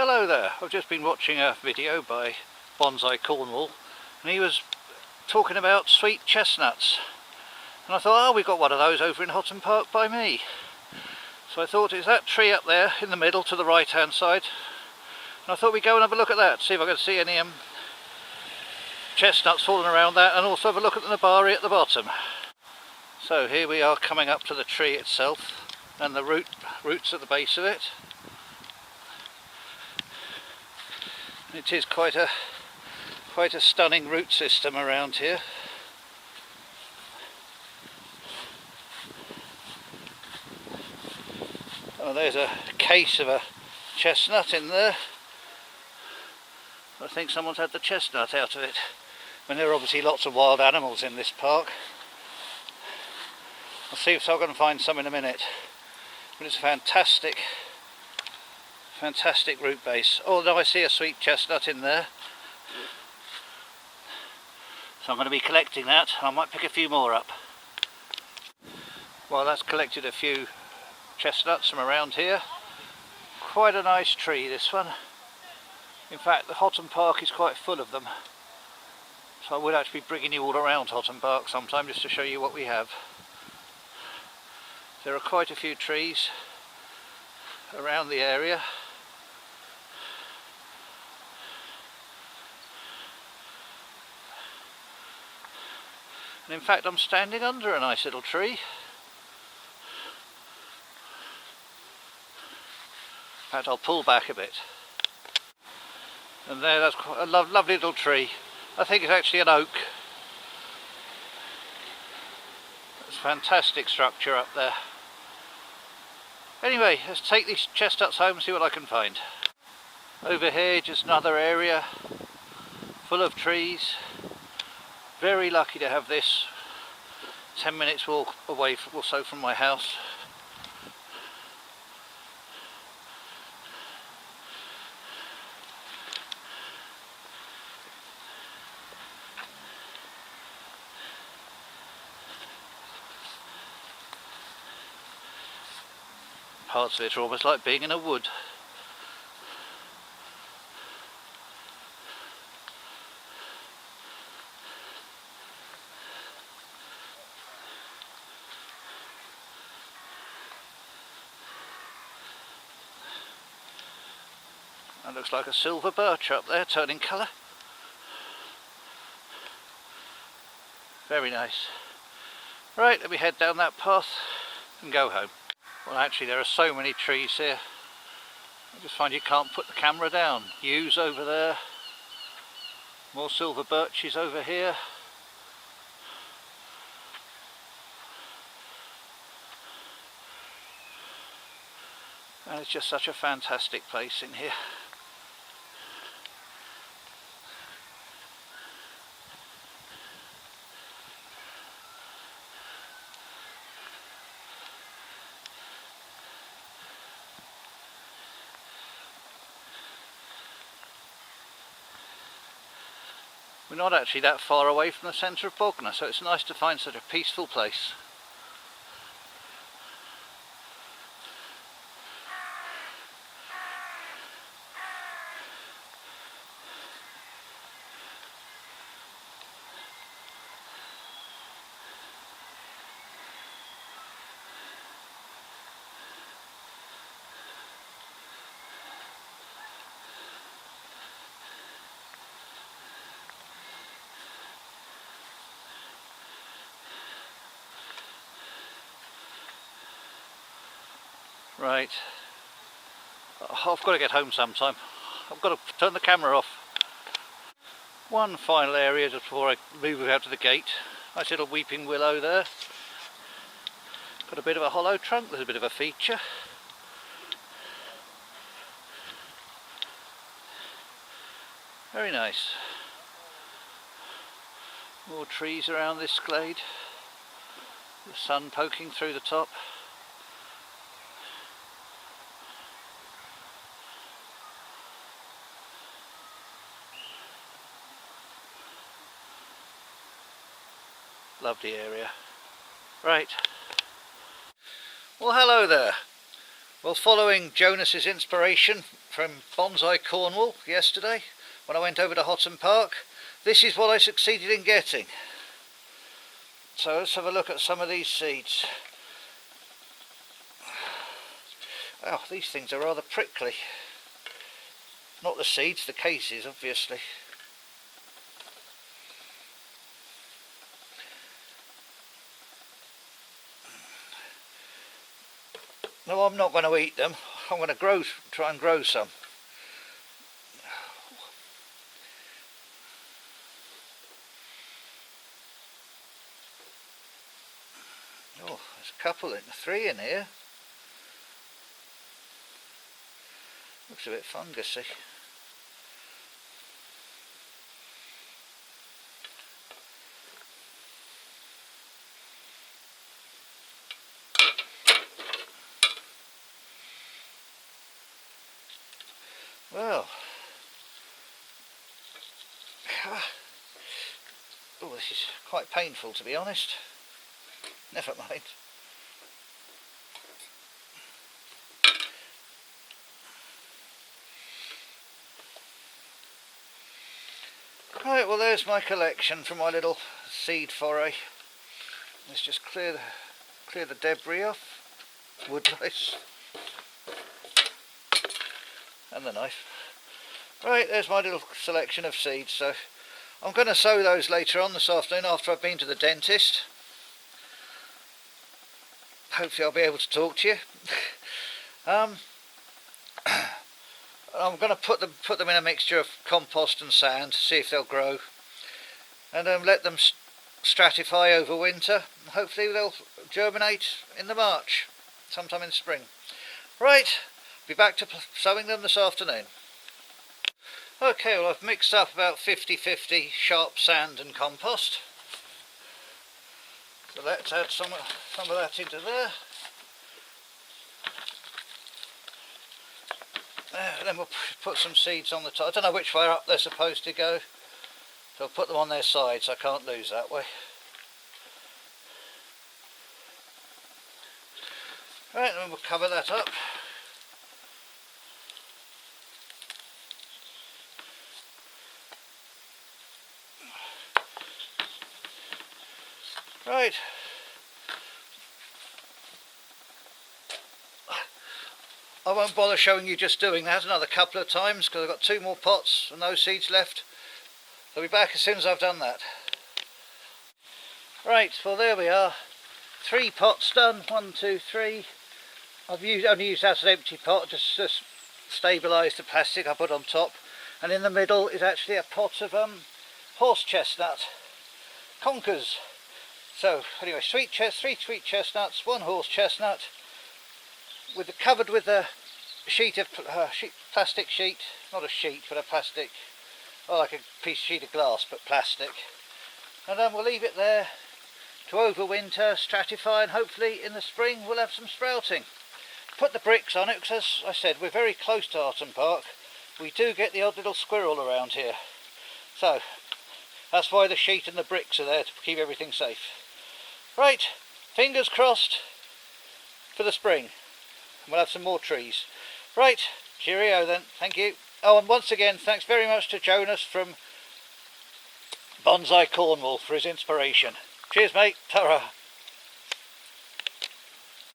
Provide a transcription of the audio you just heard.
Hello there, I've just been watching a video by Bonsai Cornwall and he was talking about sweet chestnuts, and I thought, oh, we've got one of those over in Hotham Park by me. So I thought, it's that tree up there in the middle to the right hand side, and I thought we'd go and have a look at that, see if I could see any chestnuts falling around that, and also have a look at the nabari at the bottom. So here we are coming up to the tree itself and the roots at the base of it. It is quite a stunning root system around here. Oh, there's a case of a chestnut in there. I think someone's had the chestnut out of it. And there are obviously lots of wild animals in this park. I'll see if I can find some in a minute. But it's a fantastic root base. Oh no, I see a sweet chestnut in there. So I'm going to be collecting that. I might pick a few more up. Well, that's collected a few chestnuts from around here. Quite a nice tree, this one. In fact, the Hotham Park is quite full of them. So I would actually be bringing you all around Hotham Park sometime just to show you what we have. There are quite a few trees around the area. And in fact, I'm standing under a nice little tree. In fact, I'll pull back a bit. And there, that's quite a lovely little tree. I think it's actually an oak. It's a fantastic structure up there. Anyway, let's take these chestnuts home and see what I can find. Over here, just another area full of trees. Very lucky to have this 10 minutes walk away or so from my house. Parts of it are almost like being in a wood. That looks like a silver birch up there, turning colour. Very nice. Right, let me head down that path and go home. Well, actually there are so many trees here. I just find you can't put the camera down. Yews over there. More silver birches over here. And it's just such a fantastic place in here. We're not actually that far away from the centre of Bognor, so it's nice to find such a peaceful place. Right, I've got to get home sometime. I've got to turn the camera off. One final area just before I move out to the gate. Nice little weeping willow there. Got a bit of a hollow trunk, there's a bit of a feature. Very nice. More trees around this glade. The sun poking through the top. Lovely area. Right. Well, hello there. Well, following Jonas's inspiration, from Bonsai Cornwall yesterday when I went over to Hotham Park. This is what I succeeded in getting. So let's have a look at some of these seeds. Oh, these things are rather prickly. Not the seeds, the cases obviously. No, I'm not going to eat them. I'm going to try and grow some. Oh, there's a couple, 3 in here. Looks a bit fungusy. Well, oh, this is quite painful to be honest. Never mind. Right, well there's my collection from my little seed foray. Let's just clear the debris off. Wood lice. And the knife. Right, there's my little selection of seeds. So I'm going to sow those later on this afternoon after I've been to the dentist. Hopefully I'll be able to talk to you. I'm going to put them in a mixture of compost and sand, see if they'll grow, and let them stratify over winter. Hopefully they'll germinate in the March, sometime in spring. Right, be back to sowing them this afternoon. Okay, well I've mixed up about 50-50 sharp sand and compost. So let's add some of that into there. Then we'll put some seeds on the top. I don't know which way up they're supposed to go, so I'll put them on their sides. I can't lose that way. Right, then we'll cover that up. Right. I won't bother showing you just doing that another couple of times because I've got 2 more pots and no seeds left. I'll be back as soon as I've done that. Right, well there we are. 3 pots done. 1, 2, 3. I've only used that as an empty pot just to stabilise the plastic I put on top. And in the middle is actually a pot of horse chestnut conkers. So anyway, 3 sweet chestnuts, 1 horse chestnut, covered with a sheet of plastic sheet, not a sheet but a plastic, like a sheet of glass but plastic, and then we'll leave it there to overwinter, stratify, and hopefully in the spring we'll have some sprouting. Put the bricks on it because, as I said, we're very close to Hotham Park. We do get the odd little squirrel around here, so that's why the sheet and the bricks are there, to keep everything safe. Right, fingers crossed for the spring. We'll have some more trees. Right, cheerio then, thank you. Oh, and once again, thanks very much to Jonas from Bonsai Cornwall for his inspiration. Cheers mate, ta-ra.